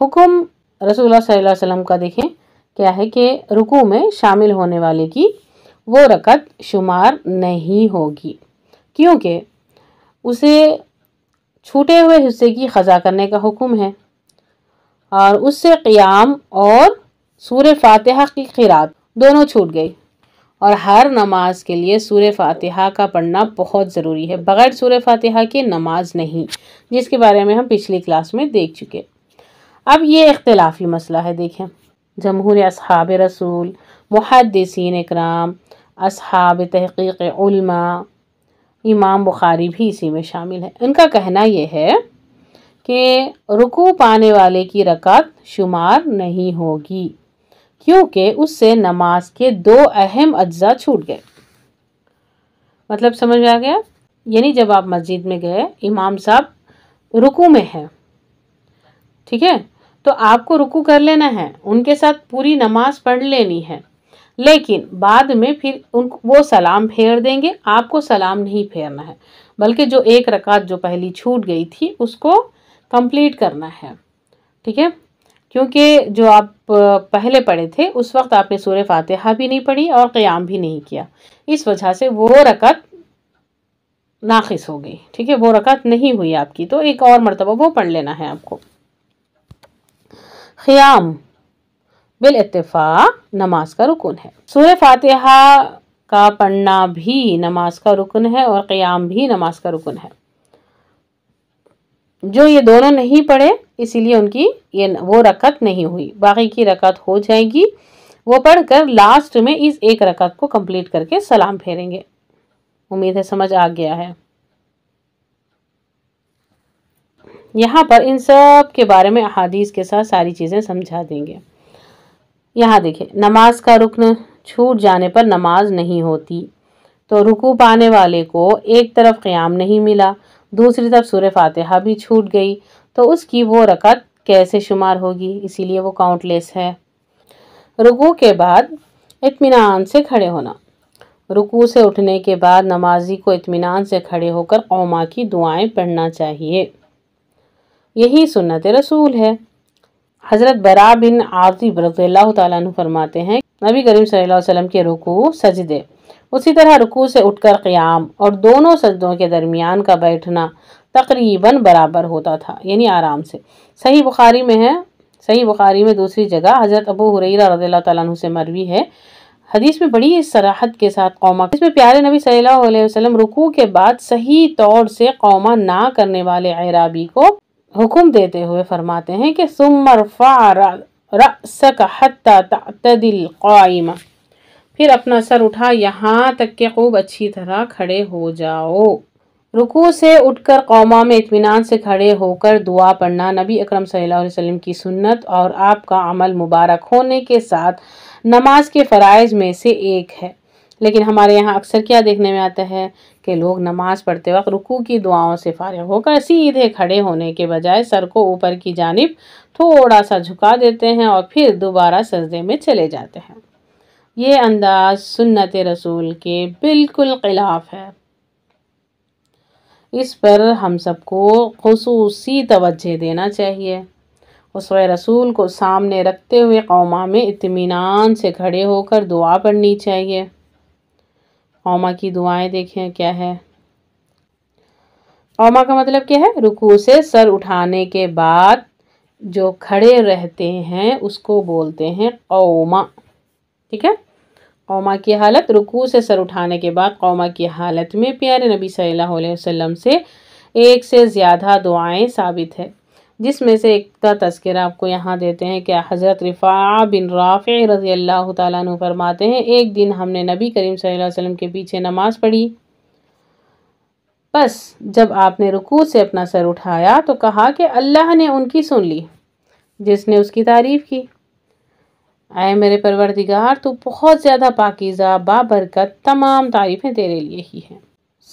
حکم رسول اللہ صلی اللہ علیہ وسلم کا دیکھیں کیا ہے کہ رکوع میں شامل ہونے والے کی وہ رکعت شمار نہیں ہوگی، کیونکہ اسے چھوٹے ہوئے حصے کی قضا کرنے کا حکم ہے، اور اس سے قیام اور سورہ فاتحہ کی قرات دونوں چھوٹ گئی، اور ہر نماز کے لیے سورہ فاتحہ کا پڑھنا بہت ضروری ہے، بغیر سورہ فاتحہ کی نماز نہیں، جس کے بارے میں ہم پچھلی کلاس میں دیکھ چکے۔ اب یہ اختلافی مسئلہ ہے، دیکھیں جمہور اصحاب رسول، محدثین اکرام، اصحاب تحقیق علماء، امام بخاری بھی اسی میں شامل ہے، ان کا کہنا یہ ہے کہ رکوع پانے والے کی رکعت شمار نہیں ہوگی، کیونکہ اس سے نماز کے دو اہم اجزاء چھوٹ گئے۔ مطلب سمجھ آ گیا؟ یعنی جب آپ مسجد میں گئے، امام صاحب رکوع میں ہیں، ٹھیک ہے، تو آپ کو رکوع کر لینا ہے، ان کے ساتھ پوری نماز پڑھ لینی ہے، لیکن بعد میں پھر وہ سلام پھیر دیں گے، آپ کو سلام نہیں پھیرنا ہے، بلکہ جو ایک رکعت جو پہلی چھوٹ گئی تھی اس کو کمپلیٹ کرنا ہے، ٹھیک ہے، کیونکہ جو آپ پہلے پڑھے تھے اس وقت آپ نے سورہ فاتحہ بھی نہیں پڑھی اور قیام بھی نہیں کیا، اس وجہ سے وہ رکعت ناقص ہو گئی، ٹھیک ہے، وہ رکعت نہیں ہوئی آپ کی، تو ایک اور مرتبہ وہ پڑھ لینا ہے آپ کو۔ قیام بالاتفاق نماز کا رکن ہے، سورہ فاتحہ کا پڑھنا بھی نماز کا رکن ہے اور قیام بھی نماز کا رکن ہے۔ جو یہ دونوں نہیں پڑھے اسی لیے ان کی وہ رکعت نہیں ہوئی، باقی کی رکعت ہو جائے گی، وہ پڑھ کر لاسٹ میں اس ایک رکعت کو کمپلیٹ کر کے سلام پھیریں گے۔ امید ہے سمجھ آ گیا ہے۔ یہاں پر ان سب کے بارے میں احادیث کے ساتھ ساری چیزیں سمجھا دیں گے۔ یہاں دیکھیں، نماز کا رکن چھوٹ جانے پر نماز نہیں ہوتی، تو رکوع پانے والے کو ایک طرف قیام نہیں ملا، دوسری طرف سورہ فاتحہ بھی چھوٹ گئی، تو اس کی وہ رکعت کیسے شمار ہوگی؟ اسی لیے وہ کاؤنٹ لیس ہے۔ رکوع کے بعد اطمینان سے کھڑے ہونا، رکوع سے اٹھنے کے بعد نمازی کو اطمینان سے کھڑے ہو کر قوما کی دعائیں پڑھنا چاہیے، یہی سنت رسول ہے۔ حضرت براء بن عازب رضی اللہ تعالیٰ عنہ فرماتے ہیں نبی کریم صلی اللہ علیہ وسلم کے رکوع سجدے، اسی طرح رکوع سے اٹھ کر قیام اور دونوں سجدوں کے درمیان کا بیٹھنا تقریباً برابر ہوتا تھا، یعنی آرام سے۔ صحیح بخاری میں ہے، صحیح بخاری میں دوسری جگہ حضرت ابو ہریرہ رضی اللہ تعالیٰ عنہ سے مروی ہے، حدیث میں بڑی صراحت کے ساتھ قوما، اس میں پیارے نبی صلی اللہ علیہ وسلم رکوع کے بعد صحیح طور سے قوما نہ کرنے والے اعرابی کو حکم دیتے ہوئے فرماتے ہیں کہ ثم ارفع رأسک حتی تعتدل قائما، پھر اپنا سر اٹھا یہاں تک کہ خوب اچھی طرح کھڑے ہو جاؤ۔ رکوع سے اٹھ کر قوما میں اطمینان سے کھڑے ہو کر دعا پڑھنا نبی اکرم صلی اللہ علیہ وسلم کی سنت اور آپ کا عمل مبارک ہونے کے ساتھ نماز کے فرائض میں سے ایک ہے، لیکن ہمارے یہاں اکثر کیا دیکھنے میں آتا ہے کہ لوگ نماز پڑھتے وقت رکوع کی دعاؤں سے فارغ ہو کر سیدھے کھڑے ہونے کے بجائے سر کو اوپر کی جانب تھوڑا سا جھکا دیتے ہیں اور پھر دوبارہ سجدے میں چلے جاتے ہیں۔ یہ انداز سنت رسول کے بالکل خلاف ہے، اس پر ہم سب کو خصوصی توجہ دینا چاہیے، اسوہ رسول کو سامنے رکھتے ہوئے قوما میں اطمینان سے کھڑے ہو کر دعا پڑھنی چاہیے۔ قوما کی دعائیں دیکھیں کیا ہے۔ قوما کا مطلب کیا ہے؟ رکوع سے سر اٹھانے کے بعد جو کھڑے رہتے ہیں اس کو بولتے ہیں قوما، ٹھیک ہے، قوما کی حالت، رکوع سے سر اٹھانے کے بعد قوما کی حالت میں پیارے نبی صلی اللہ علیہ وسلم سے ایک سے زیادہ دعائیں ثابت ہے، جس میں سے ایک کا تذکرہ آپ کو یہاں دیتے ہیں کہ حضرت رفاعہ بن رافع رضی اللہ تعالیٰ عنہ فرماتے ہیں ایک دن ہم نے نبی کریم صلی اللہ علیہ وسلم کے پیچھے نماز پڑھی، بس جب آپ نے رکوع سے اپنا سر اٹھایا تو کہا کہ اللہ نے ان کی سن لی جس نے اس کی تعریف کی، اے میرے پروردگار تو بہت زیادہ پاکیزہ بابرکت، تمام تعریفیں تیرے لیے ہی ہیں۔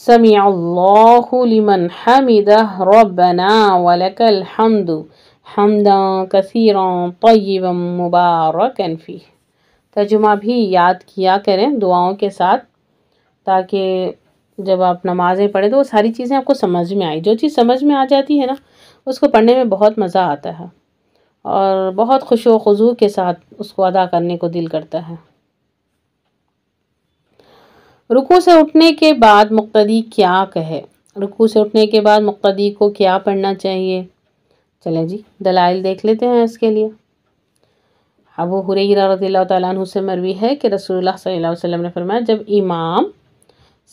سمع اللہ لمن حمدہ ربنا ولک الحمد حمدا کثیرا طیبا مبارکا فیہ۔ ترجمہ بھی یاد کیا کریں دعاؤں کے ساتھ، تاکہ جب آپ نمازیں پڑھیں تو وہ ساری چیزیں آپ کو سمجھ میں آئی، جو چیز سمجھ میں آ جاتی ہے نا اس کو پڑھنے میں بہت مزہ آتا ہے، اور بہت خشوع و خضوع کے ساتھ اس کو ادا کرنے کو دل کرتا ہے۔ رکوع سے اٹھنے کے بعد مقتدی کیا کہے؟ رکوع سے اٹھنے کے بعد مقتدی کو کیا پڑھنا چاہیے؟ چلیں جی دلائل دیکھ لیتے ہیں اس کے لیے۔ ابو ہریرہ رضی اللہ تعالیٰ عنہ سے مروی ہے کہ رسول اللہ صلی اللہ علیہ وسلم نے فرمایا جب امام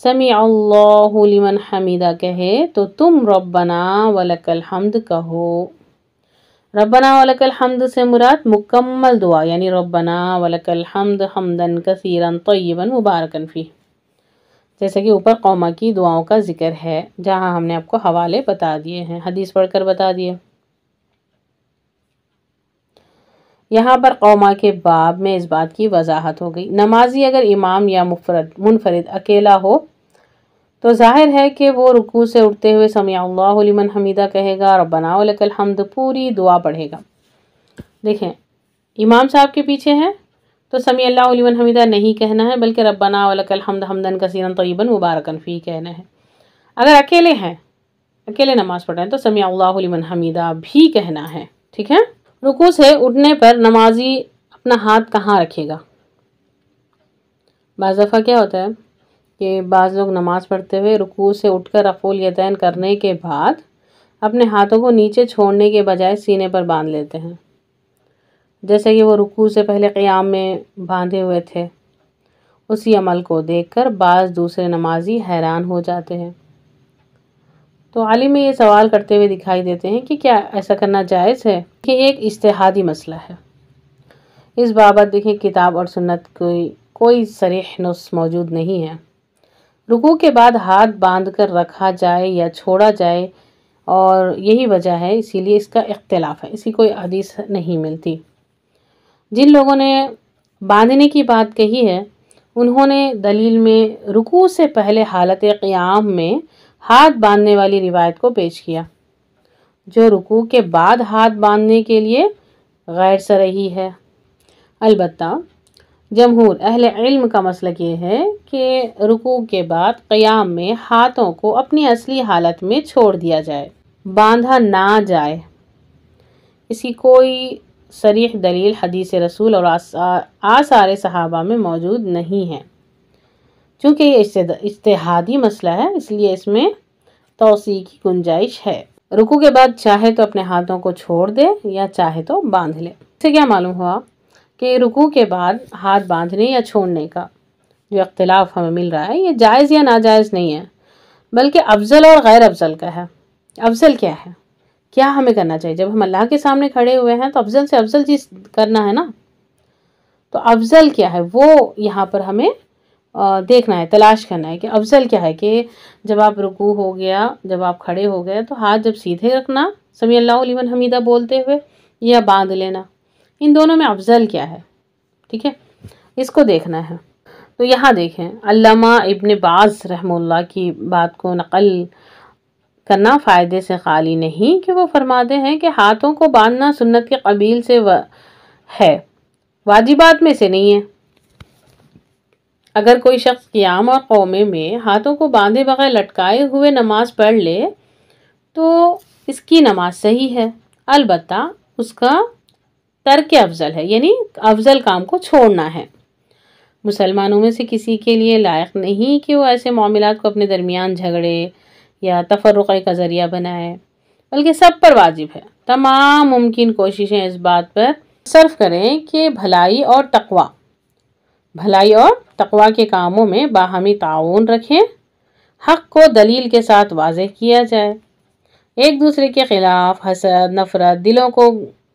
سمع اللہ لمن حمیدہ کہے تو تم ربنا ولک الحمد کہو۔ ربنا ولک الحمد سے مراد مکمل دعا یعنی ربنا ولک الحمد حمدن کثیرا طیبا مبارکا فیہ، جیسے کہ اوپر قوما کی دعاؤں کا ذکر ہے جہاں ہم نے آپ کو حوالے بتا دیے ہیں، حدیث پڑھ کر بتا دیے۔ یہاں پر قوما کے باب میں اس بات کی وضاحت ہو گئی۔ نمازی اگر امام یا منفرد اکیلا ہو تو ظاہر ہے کہ وہ رکوع سے اٹھتے ہوئے سمیع اللہ لمن حمیدہ کہے گا، ربنا ولک الحمد پوری دعا پڑھے گا۔ دیکھیں امام صاحب کے پیچھے ہیں تو سمیع اللہ لمن حمیدہ نہیں کہنا ہے بلکہ ربنا ولک الحمد حمدا کثیرا طیبا مبارکا فیہ کہنا ہے۔ اگر اکیلے ہیں، اکیلے نماز پڑھ رہے ہیں تو سمیع اللہ لمن حمیدہ بھی کہنا ہے، ٹھیک ہے۔ رکوع سے اٹھنے پر نمازی اپنا ہاتھ کہاں رکھے گا؟ بعض دفعہ کیا ہوتا ہے کہ بعض لوگ نماز پڑھتے ہوئے رکوع سے اٹھ کر رفع الیدین کرنے کے بعد اپنے ہاتھوں کو نیچے چھوڑنے کے بجائے سینے پر باندھ لیتے ہیں، جیسے کہ وہ رکوع سے پہلے قیام میں باندھے ہوئے تھے۔ اسی عمل کو دیکھ کر بعض دوسرے نمازی حیران ہو جاتے ہیں، تو عالم یہ سوال کرتے ہوئے دکھائی دیتے ہیں کہ کیا ایسا کرنا جائز ہے؟ کہ ایک اجتہادی مسئلہ ہے، اس بابت دیکھیں کتاب اور سنت کوئی صریح نص موجود نہیں ہے۔ رکوع کے بعد ہاتھ باندھ کر رکھا جائے یا چھوڑا جائے اور یہی وجہ ہے، اسی لیے اس کا اختلاف ہے، اس کی کوئی حدیث نہیں ملتی۔ جن لوگوں نے باندھنے کی بات کہی ہے انہوں نے دلیل میں رکوع سے پہلے حالت قیام میں ہاتھ باندھنے والی روایت کو پیش کیا، جو رکوع کے بعد ہاتھ باندھنے کے لیے غیر صریح ہے۔ البتہ جمہور اہل علم کا مسلک یہ ہے کہ رکوع کے بعد قیام میں ہاتھوں کو اپنی اصلی حالت میں چھوڑ دیا جائے، باندھا نہ جائے۔ اس کی کوئی صریح دلیل حدیث رسول اور آثار صحابہ میں موجود نہیں ہے۔ چونکہ یہ اجتہادی مسئلہ ہے اس لیے اس میں توسیع کی گنجائش ہے۔ رکوع کے بعد چاہے تو اپنے ہاتھوں کو چھوڑ دے یا چاہے تو باندھ لے۔ اس سے کیا معلوم ہوا کہ رکوع کے بعد ہاتھ باندھنے یا چھوڑنے کا جو اختلاف ہمیں مل رہا ہے یہ جائز یا ناجائز نہیں ہے بلکہ افضل اور غیر افضل کا ہے۔ افضل کیا ہے؟ کیا ہمیں کرنا چاہیے؟ جب ہم اللہ کے سامنے کھڑے ہوئے ہیں تو افضل سے افضل چیز کرنا ہے نا، تو افضل کیا ہے وہ یہاں پر ہمیں دیکھنا ہے، تلاش کرنا ہے کہ افضل کیا ہے۔ کہ جب آپ رکوع ہو گیا، جب آپ کھڑے ہو گئے تو ہاتھ جب سیدھے رکھنا سمیع اللہ لمن حمیدہ بولتے ہوئے یا باندھ لینا، ان دونوں میں افضل کیا ہے، ٹھیک ہے، اس کو دیکھنا ہے۔ تو یہاں دیکھیں علامہ ابن باز رحمہ اللہ کی بات کو نقل کرنا فائدے سے خالی نہیں کہ وہ فرماتے ہیں کہ ہاتھوں کو باندھنا سنت کے قبیل سے ہے، واجبات میں سے نہیں ہے۔ اگر کوئی شخص قیام اور قومے میں ہاتھوں کو باندھے بغیر لٹکائے ہوئے نماز پڑھ لے تو اس کی نماز صحیح ہے، البتہ اس کا ترک افضل ہے، یعنی افضل کام کو چھوڑنا ہے۔ مسلمانوں میں سے کسی کے لیے لائق نہیں کہ وہ ایسے معاملات کو اپنے درمیان جھگڑے یا تفرقے کا ذریعہ بنائے، بلکہ سب پر واجب ہے تمام ممکن کوششیں اس بات پر صرف کریں کہ بھلائی اور تقوی کے کاموں میں باہمی تعاون رکھیں، حق کو دلیل کے ساتھ واضح کیا جائے، ایک دوسرے کے خلاف حسد، نفرت، دلوں کو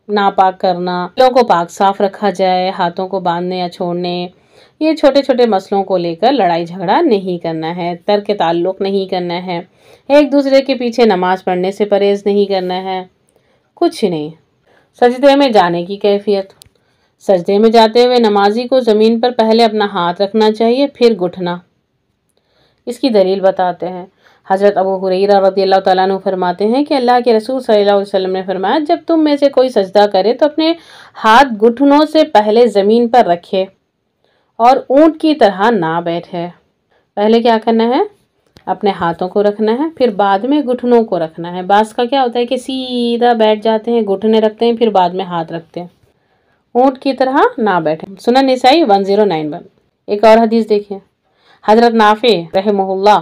ناپاک کرنا، دلوں کو پاک صاف رکھا جائے، ہاتھوں کو باندھنے یا چھوڑنے، یہ چھوٹے چھوٹے مسئلوں کو لے کر لڑائی جھگڑا نہیں کرنا ہے، ترک تعلق نہیں کرنا ہے، ایک دوسرے کے پیچھے نماز پڑھنے سے پرہیز نہیں کرنا ہے، کچھ نہیں۔ سجدے میں جانے کی کیفیت، سجدے میں جاتے ہوئے نمازی کو زمین پر پہلے اپنا ہاتھ رکھنا چاہیے پھر گھٹنا۔ اس کی دلیل بتاتے ہیں، حضرت ابو ہریرہ رضی اللہ تعالیٰ عنہ فرماتے ہیں کہ اللہ کے رسول صلی اللہ علیہ وسلم نے فرمایا جب تم میں سے کوئی سجدہ کرے تو اپنے ہاتھ گھٹنوں سے پہلے زمین پر رکھے اور اونٹ کی طرح نہ بیٹھے۔ پہلے کیا کرنا ہے؟ اپنے ہاتھوں کو رکھنا ہے، پھر بعد میں گھٹنوں کو رکھنا ہے۔ بعض کا کیا ہوتا ہے کہ سیدھا بیٹھ جاتے ہیں، گھٹنے رکھتے ہیں، پھر بعد میں ہاتھ رکھتے ہیں۔ اونٹ کی طرح نہ بیٹھیں۔ سنن نسائی 1091۔ ایک اور حدیث دیکھیں، حضرت نافع رحمہ اللہ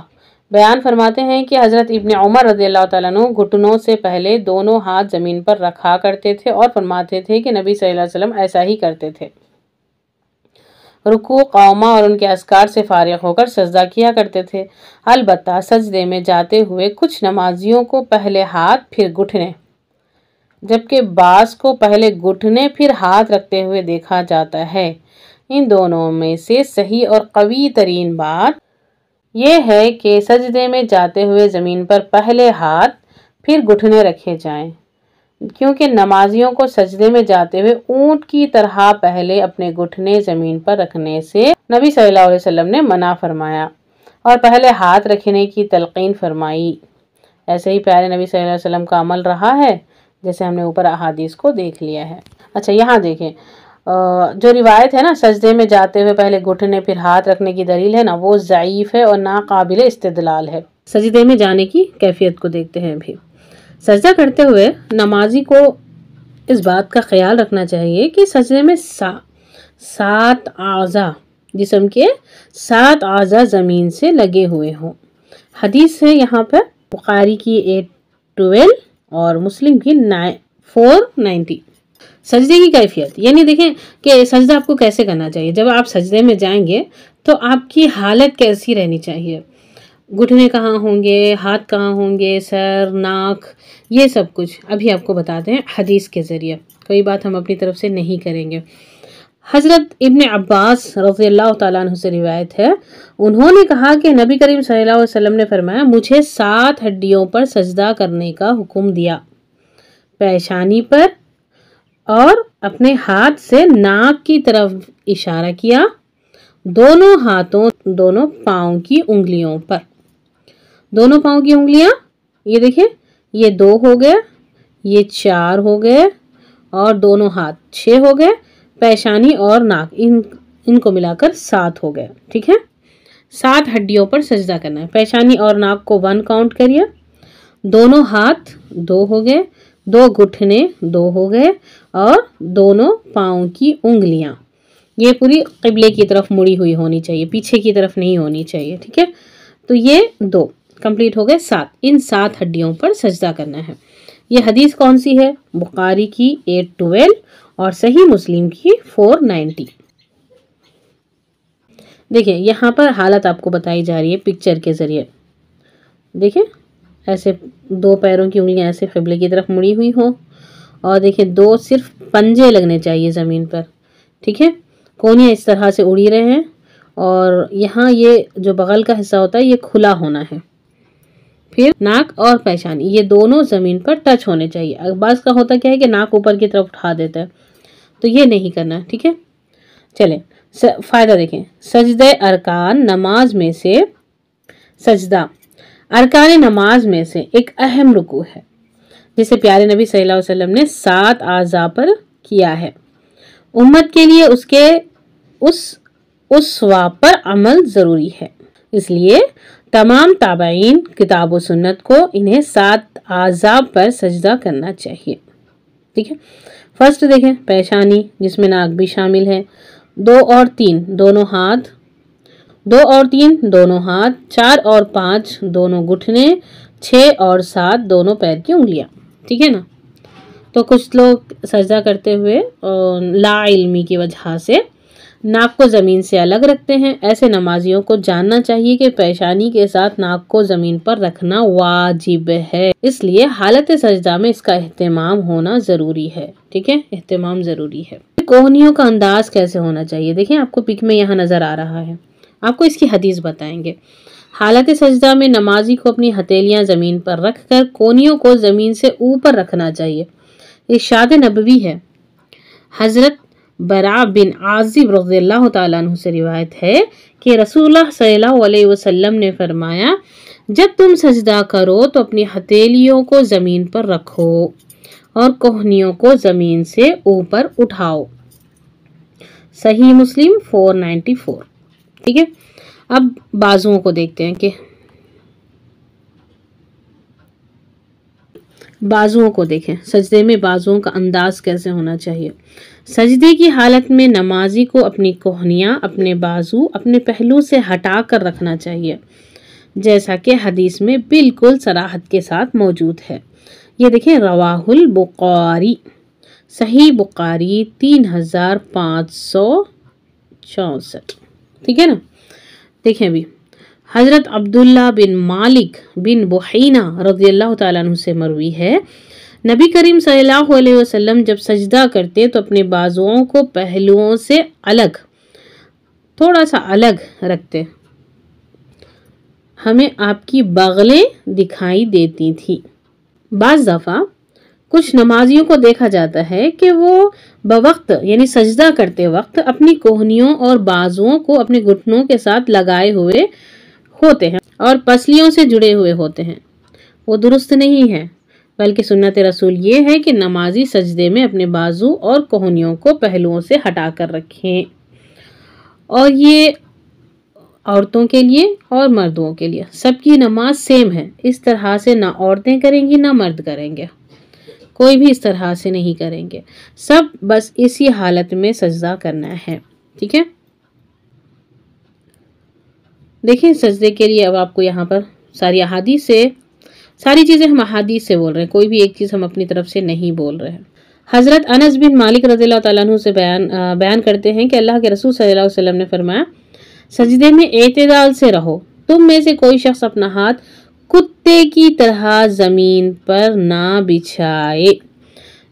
بیان فرماتے ہیں کہ حضرت ابن عمر رضی اللہ تعالیٰ عنہ گھٹنوں سے پہلے دونوں ہاتھ زمین پر رکھا کرتے تھے اور فرماتے تھے کہ نبی صلی اللہ علیہ وسلم ایسا ہی کرتے تھے۔ رکوع، قوما اور ان کے اذکار سے فارغ ہو کر سجدہ کیا کرتے تھے۔ البتہ سجدے میں جاتے ہوئے کچھ نمازیوں کو پہلے ہاتھ پھر گھٹنے، جبکہ بعض کو پہلے گھٹنے پھر ہاتھ رکھتے ہوئے دیکھا جاتا ہے۔ ان دونوں میں سے صحیح اور قوی ترین بات یہ ہے کہ سجدے میں جاتے ہوئے زمین پر پہلے ہاتھ پھر گھٹنے رکھے جائیں، کیونکہ نمازیوں کو سجدے میں جاتے ہوئے اونٹ کی طرح پہلے اپنے گھٹنے زمین پر رکھنے سے نبی صلی اللہ علیہ وسلم نے منع فرمایا اور پہلے ہاتھ رکھنے کی تلقین فرمائی۔ ایسے ہی پیارے نبی صلی اللہ علیہ وسلم کا عمل رہا ہے، جیسے ہم نے اوپر احادیث کو دیکھ لیا ہے۔ اچھا یہاں دیکھیں، جو روایت ہے نا سجدے میں جاتے ہوئے پہلے گھٹنے پھر ہاتھ رکھنے کی دلیل ہے نا، وہ ضعیف ہے اور ناقابل استدلال ہے۔ سجدے میں جانے کی کیفیت کو دیکھتے ہیں ابھی۔ سجدہ کرتے ہوئے نمازی کو اس بات کا خیال رکھنا چاہیے کہ سجدے میں 7 اعضاء، جسم کے 7 اعضاء زمین سے لگے ہوئے ہوں۔ حدیث ہے یہاں پر بخاری کی 812 اور مسلم کی 490۔ سجدے کی کیفیت یعنی دیکھیں کہ سجدہ آپ کو کیسے کرنا چاہیے۔ جب آپ سجدے میں جائیں گے تو آپ کی حالت کیسی رہنی چاہیے، گھٹنے کہاں ہوں گے، ہاتھ کہاں ہوں گے، سر، ناک، یہ سب کچھ ابھی آپ کو بتاتے ہیں حدیث کے ذریعے، کوئی بات ہم اپنی طرف سے نہیں کریں گے۔ حضرت ابن عباس رضی اللہ تعالیٰ عنہ سے روایت ہے، انہوں نے کہا کہ نبی کریم صلی اللہ علیہ وسلم نے فرمایا، مجھے 7 ہڈیوں پر سجدہ کرنے کا حکم دیا، پیشانی پر، اور اپنے ہاتھ سے ناک کی طرف اشارہ کیا، دونوں ہاتھوں دونوں پاؤں کی انگلیوں پر، دونوں پاؤں کی انگلیاں یہ دیکھیں، یہ 2 ہو گئے، یہ 4 ہو گئے، اور دونوں ہاتھ 6 ہو گئے، پیشانی اور ناک ان کو ملا کر 7 ہو گئے، ٹھیک ہے۔ 7 ہڈیوں پر سجدہ کرنا ہے۔ پیشانی اور ناک کو 1 کاؤنٹ کریے، دونوں ہاتھ 2 ہو گئے، 2 گھٹنے 2 ہو گئے، اور دونوں پاؤں کی انگلیاں یہ پوری قبلے کی طرف مڑی ہوئی ہونی چاہیے، پیچھے کی طرف نہیں ہونی چاہیے، ٹھیک ہے۔ تو یہ 2 کمپلیٹ ہو گئے، 7 ان 7 ہڈیوں پر سجدہ کرنا ہے۔ یہ حدیث کون سی ہے؟ بخاری کی 812 اور صحیح مسلم کی 490۔ دیکھیں یہاں پر حالت آپ کو بتائی جا رہی ہے پکچر کے ذریعے، دیکھیں ایسے 2 پیروں کی انگلیاں ایسے قبلے کی طرف مڑی ہوئی ہوں، اور دیکھیں 2 صرف پنجے لگنے چاہیے زمین پر، ٹھیک ہے، کونیاں اس طرح سے اڑی رہے ہیں، اور یہاں یہ جو بغل کا حصہ ہوتا ہے یہ کھلا ہونا ہے، پھر ناک اور پیشانی یہ دونوں زمین پر ٹچ ہونے چاہیے۔ بعض کا ہوتا کیا ہے کہ ناک اوپر کی طرف اٹھا دیتا ہے، تو یہ نہیں کرنا، ٹھیک ہے۔ چلیں فائدہ دیکھیں، سجدہ ارکان نماز میں سے، سجدہ ارکان نماز میں سے ایک اہم رکوع ہے جسے پیارے نبی صلی اللہ علیہ وسلم نے 7 اعضاء پر کیا ہے۔ امت کے لیے اس کے اسوا پر عمل ضروری ہے، اس لیے تمام تابعین کتاب و سنت کو انہیں 7 اعضاء پر سجدہ کرنا چاہیے، ٹھیک ہے۔ فرسٹ دیکھیں پیشانی، جس میں ناک بھی شامل ہے، 2 اور 3 دونوں ہاتھ، 2 اور 3 دونوں ہاتھ، 4 اور 5 دونوں گھٹنے، 6 اور 7 دونوں پیر کی انگلیاں، ٹھیک ہے نا۔ تو کچھ لوگ سجدہ کرتے ہوئے لا علمی کی وجہ سے ناک کو زمین سے الگ رکھتے ہیں۔ ایسے نمازیوں کو جاننا چاہیے کہ پیشانی کے ساتھ ناک کو زمین پر رکھنا واجب ہے، اس لیے حالت سجدہ میں اس کا اہتمام ہونا ضروری ہے، ٹھیک ہے، اہتمام ضروری ہے۔ کوہنیوں کا انداز کیسے ہونا چاہیے، دیکھیں آپ کو پک میں یہاں نظر آ رہا ہے، آپ کو اس کی حدیث بتائیں گے۔ حالت سجدہ میں نمازی کو اپنی ہتھیلیاں زمین پر رکھ کر کونیوں کو زمین سے اوپر رکھنا چاہیے۔ ارشاد نبوی ہے، حضرت برا بن عازب رضی اللہ تعالیٰ عنہ سے روایت ہے کہ رسول اللہ صلی اللہ علیہ وسلم نے فرمایا، جب تم سجدہ کرو تو اپنی ہتھیلیوں کو زمین پر رکھو اور کوہنیوں کو زمین سے اوپر اٹھاؤ۔ صحیح مسلم 494، ٹھیک ہے۔ اب بازوؤں کو دیکھتے ہیں کہ بازوؤں کو دیکھیں، سجدے میں بازوؤں کا انداز کیسے ہونا چاہیے۔ سجدے کی حالت میں نمازی کو اپنی کوہنیاں، اپنے بازو اپنے پہلو سے ہٹا کر رکھنا چاہیے، جیسا کہ حدیث میں بالکل صراحت کے ساتھ موجود ہے۔ یہ دیکھیں، رواہ البخاری، صحیح بخاری 3564، ٹھیک ہے نا۔ دیکھیں بھی، حضرت عبداللہ بن مالک بن بحینہ رضی اللہ تعالیٰ عنہ سے مروی ہے، نبی کریم صلی اللہ علیہ وسلم جب سجدہ کرتے تو اپنے بازوؤں کو پہلوؤں سے الگ، تھوڑا سا الگ رکھتے، ہمیں آپ کی بغلیں دکھائی دیتی تھی۔ بعض دفعہ کچھ نمازیوں کو دیکھا جاتا ہے کہ وہ بوقت یعنی سجدہ کرتے وقت اپنی کوہنیوں اور بازوؤں کو اپنے گھٹنوں کے ساتھ لگائے ہوئے ہوتے ہیں اور پسلیوں سے جڑے ہوئے ہوتے ہیں۔ وہ درست نہیں ہے، بلکہ سنت رسول یہ ہے کہ نمازی سجدے میں اپنے بازو اور کوہنیوں کو پہلوؤں سے ہٹا کر رکھیں، اور یہ عورتوں کے لیے اور مردوں کے لیے سب کی نماز سیم ہے۔ اس طرح سے نہ عورتیں کریں گی نہ مرد کریں گے، کوئی بھی اس طرح سے نہیں کریں گے، سب بس اسی حالت میں سجدہ کرنا ہے، ٹھیک ہے۔ دیکھیں سجدے کے لیے اب آپ کو یہاں پر ساری چیزیں ہم احادیث سے بول رہے ہیں، کوئی بھی ایک چیز ہم اپنی طرف سے نہیں بول رہے ہیں۔ حضرت انس بن مالک رضی اللہ تعالیٰ عنہ سے بیان کرتے ہیں کہ اللہ کے رسول صلی اللہ علیہ وسلم نے فرمایا، سجدے میں اعتدال سے رہو، تم میں سے کوئی شخص اپنا ہاتھ کتے کی طرح زمین پر نہ بچھائے۔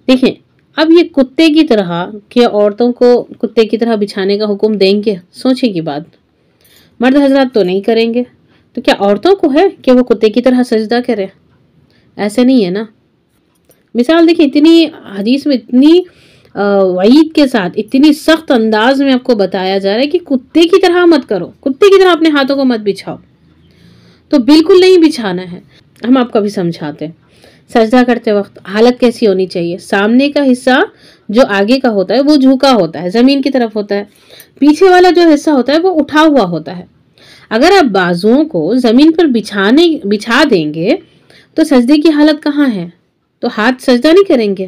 دیکھیں، اب یہ کتے کی طرح، کہ عورتوں کو کتے کی طرح بچھانے کا حکم دیں گے؟ سوچیں کی بات، مرد حضرات تو نہیں کریں گے، تو کیا عورتوں کو ہے کہ وہ کتے کی طرح سجدہ کرے؟ ایسے نہیں ہے نا۔ مثال دیکھیں، اتنی حدیث میں اتنی وعید کے ساتھ اتنی سخت انداز میں آپ کو بتایا جا رہا ہے کہ کتے کی طرح مت کرو، کتے کی طرح اپنے ہاتھوں کو مت بچھاؤ، تو بالکل نہیں بچھانا ہے۔ ہم آپ کو بھی سمجھاتے ہیں، سجدہ کرتے وقت حالت کیسی ہونی چاہیے؟ سامنے کا حصہ جو آگے کا ہوتا ہے وہ جھکا ہوتا ہے، زمین کی طرف ہوتا ہے، پیچھے والا جو حصہ ہوتا ہے وہ اٹھا ہوا ہوتا ہے۔ اگر آپ بازوؤں کو زمین پر بچھا دیں گے تو سجدے کی حالت کہاں ہے؟ تو ہاتھ سجدہ نہیں کریں گے،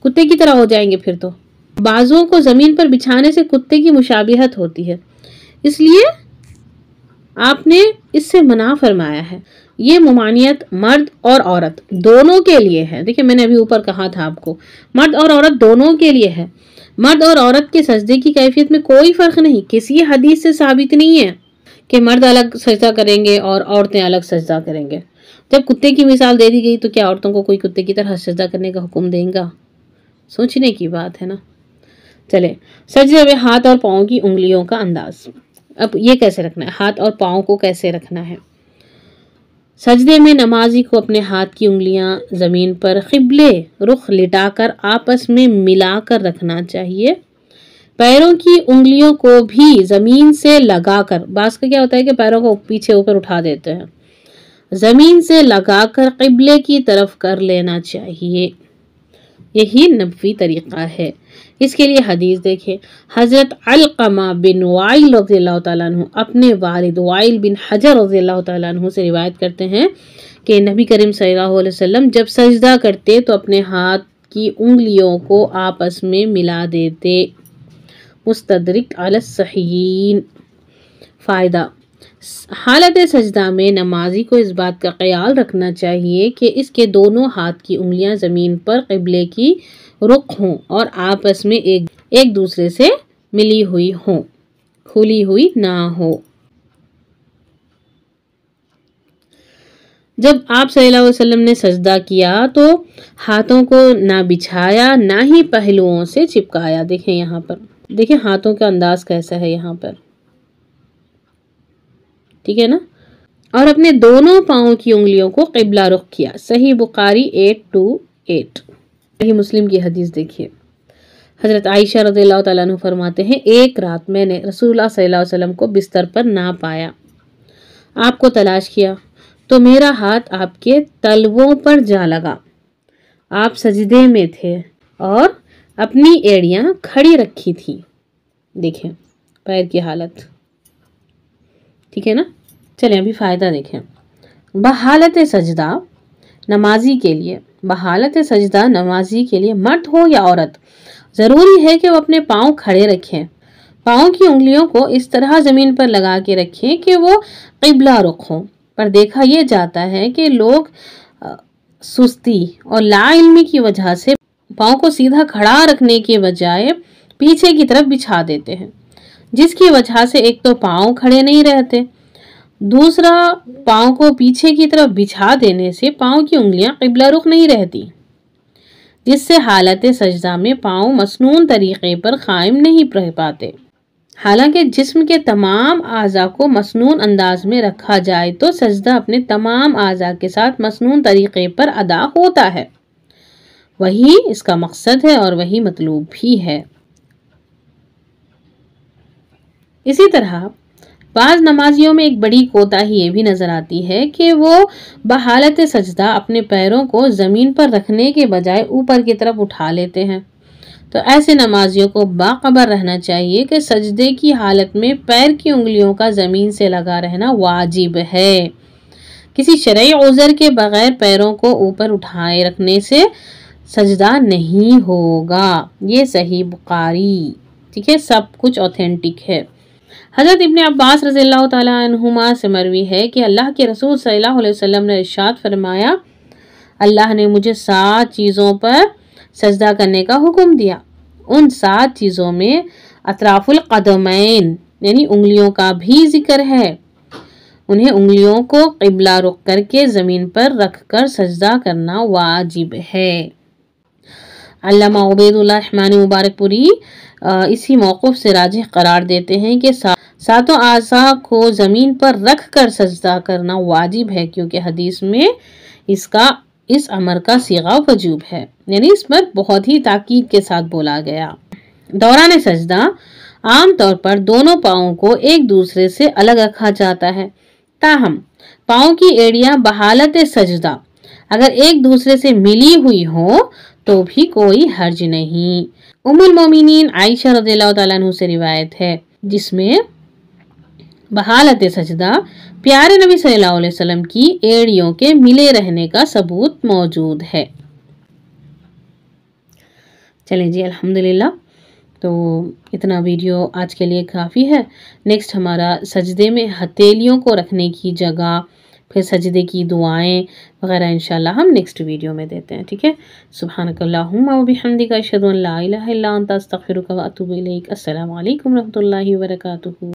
کتے کی طرح ہو جائیں گے۔ پھر تو بازوؤں کو زمین پر بچھانے سے کتے کی مشابہت ہوتی ہے، اس لیے آپ نے اس سے منع فرمایا ہے۔ یہ ممانعت مرد اور عورت دونوں کے لیے ہے۔ دیکھیں، میں نے ابھی اوپر کہا تھا آپ کو، مرد اور عورت دونوں کے لیے ہے۔ مرد اور عورت کے سجدے کی کیفیت میں کوئی فرق نہیں، کسی حدیث سے ثابت نہیں ہے کہ مرد الگ سجدہ کریں گے اور عورتیں الگ سجدہ کریں گے۔ جب کتے کی مثال دے دی گئی تو کیا عورتوں کو کوئی کتے کی طرح سجدہ کرنے کا حکم دیں گا؟ سوچنے کی بات ہے نا۔ چلے، سجدے میں ہاتھ اور پاؤں کی انگلیوں کا انداز، اب یہ کیسے رکھنا ہے؟ ہاتھ اور پاؤں کو کیسے رکھنا ہے؟ سجدے میں نمازی کو اپنے ہاتھ کی انگلیاں زمین پر قبلے رخ لٹا کر آپس میں ملا کر رکھنا چاہیے، پیروں کی انگلیوں کو بھی زمین سے لگا کر، بعض کا کیا ہوتا ہے کہ پیروں کو پیچھے اوپر اٹھا دیتے ہیں، زمین سے لگا کر قبلے کی طرف کر لینا چاہیے، یہی نبوی طریقہ ہے۔ اس کے لیے حدیث دیکھیں، حضرت علقمہ بن وائل رضی اللہ تعالیٰ عنہ اپنے والد وائل بن حجر رضی اللہ تعالیٰ عنہ سے روایت کرتے ہیں کہ نبی کریم صلی اللہ علیہ وسلم جب سجدہ کرتے تو اپنے ہاتھ کی انگلیوں کو آپس میں ملا دیتے۔ مستدرک علی الصحیحین۔ فائدہ، حالت سجدہ میں نمازی کو اس بات کا خیال رکھنا چاہیے کہ اس کے دونوں ہاتھ کی انگلیاں زمین پر قبلے کی رخ ہوں اور آپس میں ایک دوسرے سے ملی ہوئی ہوں، کھلی ہوئی نہ ہو۔ جب آپ صلی اللہ علیہ وسلم نے سجدہ کیا تو ہاتھوں کو نہ بچھایا نہ ہی پہلوؤں سے چپکایا۔ دیکھیں یہاں پر، دیکھیں ہاتھوں کا انداز کیسا ہے یہاں پر، ٹھیک ہے نا، اور اپنے دونوں پاؤں کی انگلیوں کو قبلہ رخ کیا۔ صحیح بخاری 828۔ صحیح مسلم کی حدیث دیکھیے، حضرت عائشہ رضی اللہ تعالیٰ عنہ فرماتے ہیں، ایک رات میں نے رسول اللہ صلی اللہ علیہ وسلم کو بستر پر نہ پایا، آپ کو تلاش کیا تو میرا ہاتھ آپ کے تلووں پر جا لگا، آپ سجدے میں تھے اور اپنی ایڑیاں کھڑی رکھی تھی۔ دیکھیں پیر کی حالت، ٹھیک ہے نا۔ چلیں ابھی فائدہ دیکھیں۔ بحالت سجدہ نمازی کے لیے، بحالت سجدہ نمازی کے لیے، مرد ہو یا عورت، ضروری ہے کہ وہ اپنے پاؤں کھڑے رکھیں، پاؤں کی انگلیوں کو اس طرح زمین پر لگا کے رکھیں کہ وہ قبلہ رخ ہوں۔ پر دیکھا یہ جاتا ہے کہ لوگ سستی اور لا علمی کی وجہ سے پاؤں کو سیدھا کھڑا رکھنے کے بجائے پیچھے کی طرف بچھا دیتے ہیں، جس کی وجہ سے ایک تو پاؤں کھڑے نہیں رہتے، دوسرا پاؤں کو پیچھے کی طرف بچھا دینے سے پاؤں کی انگلیاں قبلہ رخ نہیں رہتی، جس سے حالت سجدہ میں پاؤں مسنون طریقے پر قائم نہیں رہ پاتے۔ حالانکہ جسم کے تمام اعضاء کو مسنون انداز میں رکھا جائے تو سجدہ اپنے تمام اعضاء کے ساتھ مسنون طریقے پر ادا ہوتا ہے، وہی اس کا مقصد ہے اور وہی مطلوب بھی ہے۔ اسی طرح بعض نمازیوں میں ایک بڑی کوتاہی یہ بھی نظر آتی ہے کہ وہ بحالت سجدہ اپنے پیروں کو زمین پر رکھنے کے بجائے اوپر کی طرف اٹھا لیتے ہیں۔ تو ایسے نمازیوں کو باخبر رہنا چاہیے کہ سجدے کی حالت میں پیر کی انگلیوں کا زمین سے لگا رہنا واجب ہے۔ کسی شرعی عذر کے بغیر پیروں کو اوپر اٹھائے رکھنے سے سجدہ نہیں ہوگا۔ یہ صحیح بخاری، ٹھیک ہے، سب کچھ اوتھینٹک ہے۔ حضرت ابن عباس رضی اللہ تعالیٰ عنہما سے مروی ہے کہ اللہ کے رسول صلی اللہ علیہ وسلم نے ارشاد فرمایا، اللہ نے مجھے 7 چیزوں پر سجدہ کرنے کا حکم دیا۔ ان 7 چیزوں میں اطراف القدمین یعنی انگلیوں کا بھی ذکر ہے۔ انہیں انگلیوں کو قبلہ رخ کر کے زمین پر رکھ کر سجدہ کرنا واجب ہے۔ علامہ عبید اللہ رحمانی مبارک پوری اسی موقف سے راجح قرار دیتے ہیں کہ 7 اعضاء کو زمین پر رکھ کر سجدہ کرنا واجب ہے، کیونکہ حدیث میں اس امر کا صیغہ وجوب ہے، یعنی اس پر بہت ہی تاکید کے ساتھ بولا گیا۔ دوران سجدہ عام طور پر دونوں پاؤں کو ایک دوسرے سے الگ رکھا جاتا ہے، تاہم پاؤں کی ایڑیاں بحالت سجدہ اگر ایک دوسرے سے ملی ہوئی ہوں تو بھی کوئی حرج نہیں۔ ام المومنین عائشہ رضی اللہ تعالیٰ عنہ سے روایت ہے جس میں بحالت سجدہ پیارے نبی صلی اللہ علیہ وسلم کی ایڑیوں کے ملے رہنے کا ثبوت موجود ہے۔ چلیں جی الحمدللہ، تو اتنا ویڈیو آج کے لیے کافی ہے۔ نیکسٹ ہمارا سجدے میں ہتھیلیوں کو رکھنے کی جگہ، پھر سجدے کی دعائیں وغیرہ انشاءاللہ ہم نیکسٹ ویڈیو میں دیتے ہیں، ٹھیک ہے۔ سبحانک اللہم و بحمدک اشہد ان لا الہ الا انت استغفرک و اتوب الیک۔ السلام علیکم ورحمۃ اللہ وبرکاتہ۔